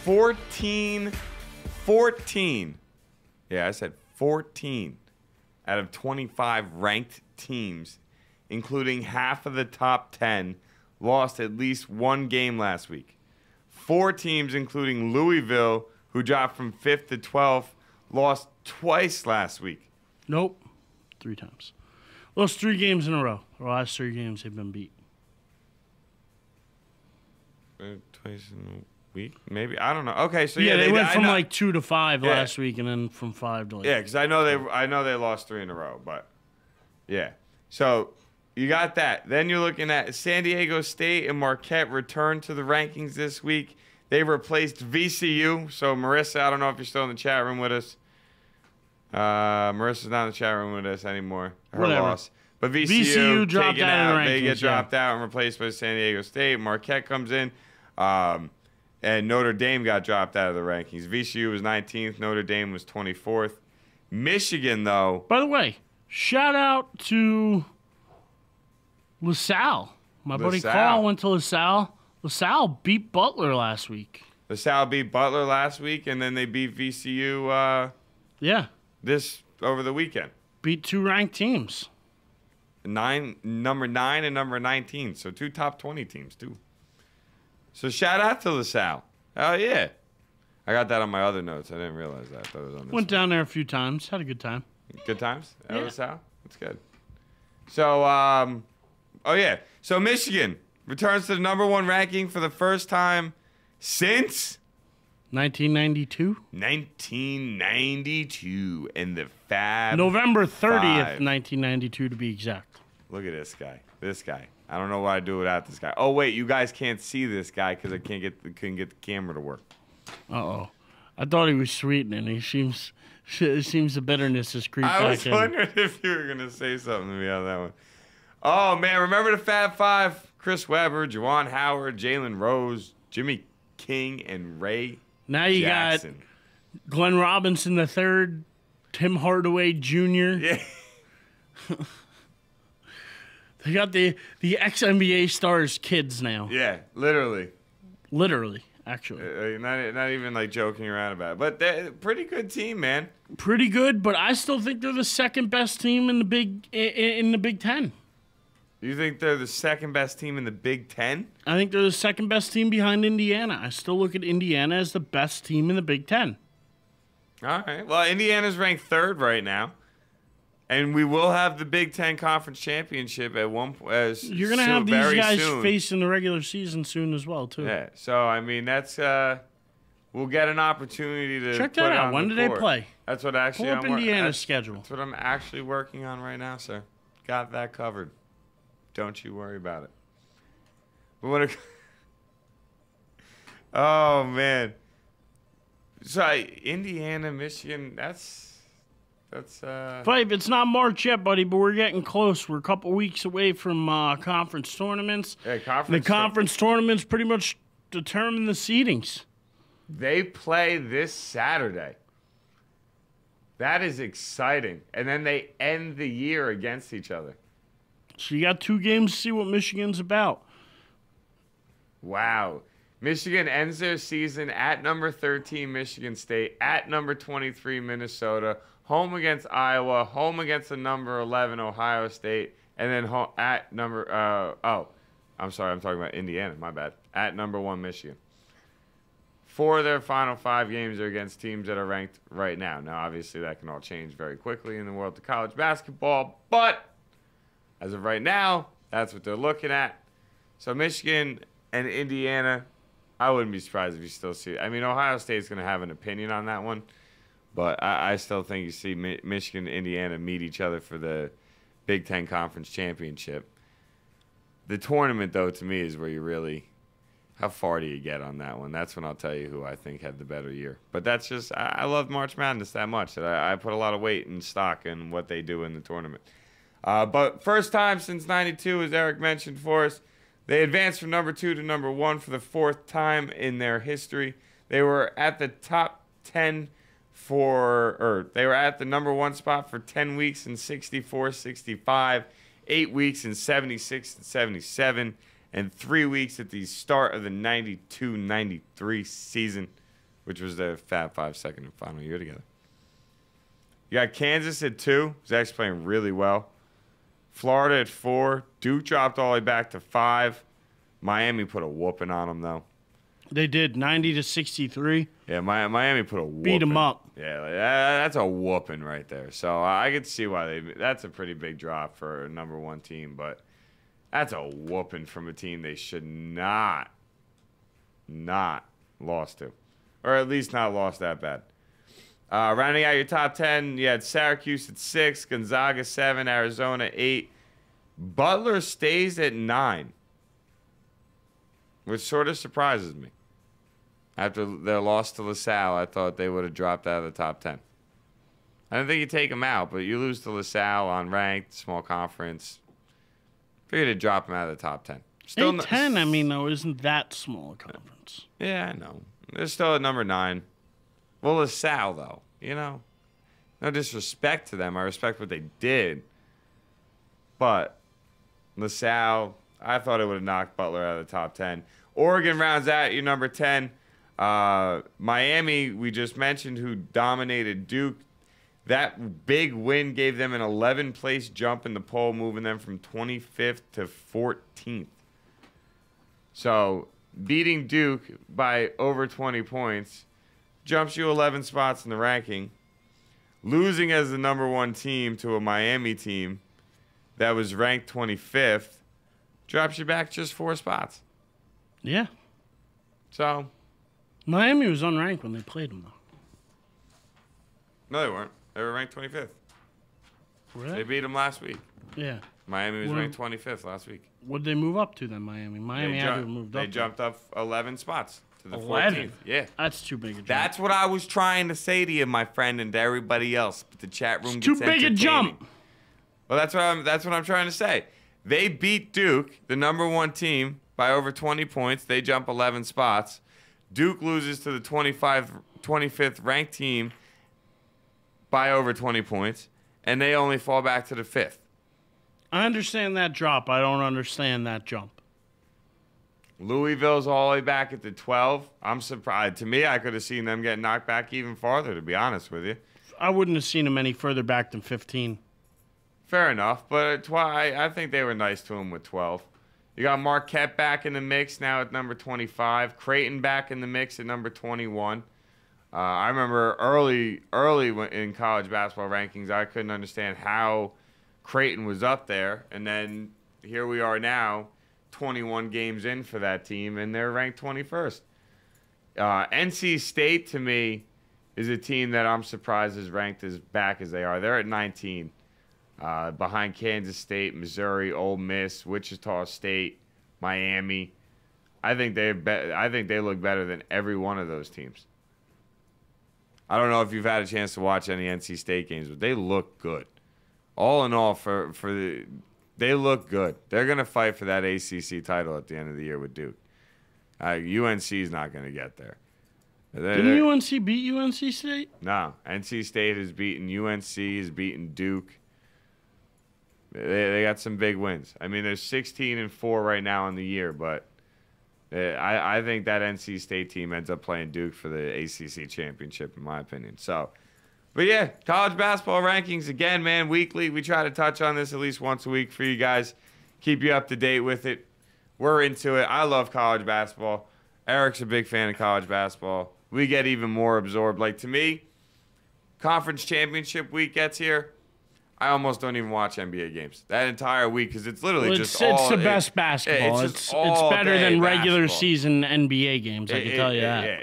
14. Yeah, I said 14 out of 25 ranked teams, including half of the top 10, lost at least one game last week. 4 teams, including Louisville, who dropped from 5th to 12th, lost twice last week. Nope. 3 times. Lost 3 games in a row. The last 3 games they've been beat. Twice in a week? Maybe. I don't know. Okay, so yeah, they went from like 2 to 5 last week, and then from 5 to like. Yeah, because I know they lost 3 in a row, but yeah. So you got that. Then you're looking at San Diego State and Marquette returned to the rankings this week. They replaced VCU. So Marissa, I don't know if you're still in the chat room with us. Marissa's not in the chat room with us anymore. Her loss. But VCU dropped out of the rankings, they get dropped out and replaced by San Diego State. Marquette comes in. And Notre Dame got dropped out of the rankings. VCU was 19th. Notre Dame was 24th. Michigan, though. By the way, shout out to LaSalle. My buddy Carl went to LaSalle. LaSalle beat Butler last week. LaSalle beat Butler last week, and then they beat VCU over the weekend. Beat 2 ranked teams. Number 9 and number 19. So 2 top 20 teams, too. So shout out to LaSalle. Oh, yeah. I got that on my other notes. I didn't realize that. I thought it was on this Went down there a few times. Had a good time. Good times at Yeah. LaSalle? That's good. So, So Michigan returns to the number 1 ranking for the first time since 1992? 1992. And the Fab November 30th, 5. 1992 to be exact. Look at this guy. This guy. I don't know what I'd do without this guy. Oh, wait. You guys can't see this guy because I couldn't get the camera to work. Uh-oh. I thought he was sweetening. It seems the bitterness has creeped back in. I was wondering if you were going to say something to me on that one. Oh, man. Remember the Fab 5? Chris Webber, Juwan Howard, Jalen Rose, Jimmy King, and Ray Now you Jackson. got Glenn Robinson III, Tim Hardaway Jr. Yeah. They got the ex-NBA stars kids now. Yeah, literally. Literally, actually. Not even like joking around about it. But they're a pretty good team, man. Pretty good, but I still think they're the second best team in the Big Ten. You think they're the second best team in the Big Ten? I think they're the second best team behind Indiana. I still look at Indiana as the best team in the Big Ten. All right. Well, Indiana's ranked 3rd right now. And we will have the Big Ten Conference Championship at one point. You're going to have these guys facing the regular season soon as well, too. Yeah. So, I mean, that's we'll get an opportunity to check that out. When do they play? That's what actually pull up Indiana's schedule. That's what I'm actually working on right now, sir. Got that covered. Don't you worry about it. But oh, man. So, Indiana, Michigan, that's Five, it's not March yet, buddy, but we're getting close. We're a couple weeks away from conference tournaments. Yeah, the conference tournaments pretty much determine the seedings. They play this Saturday. That is exciting. And then they end the year against each other. So you got 2 games to see what Michigan's about. Wow. Michigan ends their season at number 13, Michigan State, at number 23, Minnesota, home against Iowa, home against the number 11, Ohio State, and then at number, I'm sorry, I'm talking about Indiana, my bad, at number 1, Michigan. 4 of their final 5 games are against teams that are ranked right now. Now, obviously, that can all change very quickly in the world of college basketball, but as of right now, that's what they're looking at. So Michigan and Indiana, I wouldn't be surprised if you still see it. I mean, Ohio State's going to have an opinion on that one, but I still think you see Michigan and Indiana meet each other for the Big Ten Conference Championship. The tournament, though, to me is where you really – how far do you get on that one? That's when I'll tell you who I think had the better year. But that's just – I love March Madness that much that I put a lot of weight and stock in what they do in the tournament. But first time since 92, as Erich mentioned for us, they advanced from number 2 to number 1 for the 4th time in their history. They were at the top 10 they were at the number 1 spot for 10 weeks in 64, 65, 8 weeks in 76 and 77, and 3 weeks at the start of the 92-93 season. which was their Fab Five second and final year together. You got Kansas at 2. Zach's playing really well. Florida at 4. Duke dropped all the way back to 5. Miami put a whooping on them, though. They did, 90-63. Yeah, Miami put a whooping. Beat them up. Yeah, that's a whooping right there. So I could see why that's a pretty big drop for a number 1 team, but that's a whooping from a team they should not lost to. Or at least not lost that bad. Rounding out your top 10, you had Syracuse at 6, Gonzaga 7, Arizona 8. Butler stays at 9, which sort of surprises me. After their loss to LaSalle, I thought they would have dropped out of the top 10. I don't think you take them out, but you lose to LaSalle on ranked, small conference. Figured to drop them out of the top 10. Still 10, I mean, though, isn't that small a conference. Yeah, I know. They're still at number 9. Well, LaSalle, though, you know. No disrespect to them. I respect what they did. But LaSalle, I thought it would have knocked Butler out of the top 10. Oregon rounds out your number 10. Miami, we just mentioned, who dominated Duke. That big win gave them an 11-place jump in the poll, moving them from 25th to 14th. So beating Duke by over 20 points jumps you 11 spots in the ranking. Losing as the number 1 team to a Miami team that was ranked 25th drops you back just 4 spots. Yeah. So Miami was unranked when they played them, though. No, they weren't. They were ranked 25th. Really? They beat them last week. Yeah. Miami was ranked 25th last week. What'd they move up to then, Miami? Miami had to have moved up. They jumped up 11 spots to the 11? 14th. Yeah. That's too big a jump. That's what I was trying to say to you, my friend, and to everybody else. But the chat room it's gets too big a jump. Well, that's what I'm trying to say. They beat Duke, the number 1 team, by over 20 points. They jump 11 spots. Duke loses to the 25th ranked team by over 20 points, and they only fall back to the 5th. I understand that drop. I don't understand that jump. Louisville's all the way back at the 12. I'm surprised. To me, I could have seen them get knocked back even farther, to be honest with you. I wouldn't have seen them any further back than 15. Fair enough, but I think they were nice to him with 12. You got Marquette back in the mix now at number 25. Creighton back in the mix at number 21. I remember early in college basketball rankings, I couldn't understand how Creighton was up there. And then here we are now, 21 games in for that team, and they're ranked 21st. NC State, to me, is a team that I'm surprised is ranked as back as they are. They're at 19, behind Kansas State, Missouri, Ole Miss, Wichita State, Miami. I think they look better than every one of those teams. I don't know if you've had a chance to watch any NC State games, but they look good. All in all, they look good. They're going to fight for that ACC title at the end of the year with Duke. UNC is not going to get there. Didn't UNC beat UNC State? No. NC State has beaten UNC, has beaten Duke. They got some big wins. I mean, they're 16-4 right now in the year, but I think that NC State team ends up playing Duke for the ACC championship, in my opinion. So, but yeah, college basketball rankings again, man. Weekly, we try to touch on this at least once a week for you guys, keep you up to date with it. We're into it. I love college basketball. Erich's a big fan of college basketball. We get even more absorbed. Like, to me, conference championship week gets here, I almost don't even watch NBA games that entire week because it's literally it's the best basketball. It's better than regular season NBA games. I can tell you that.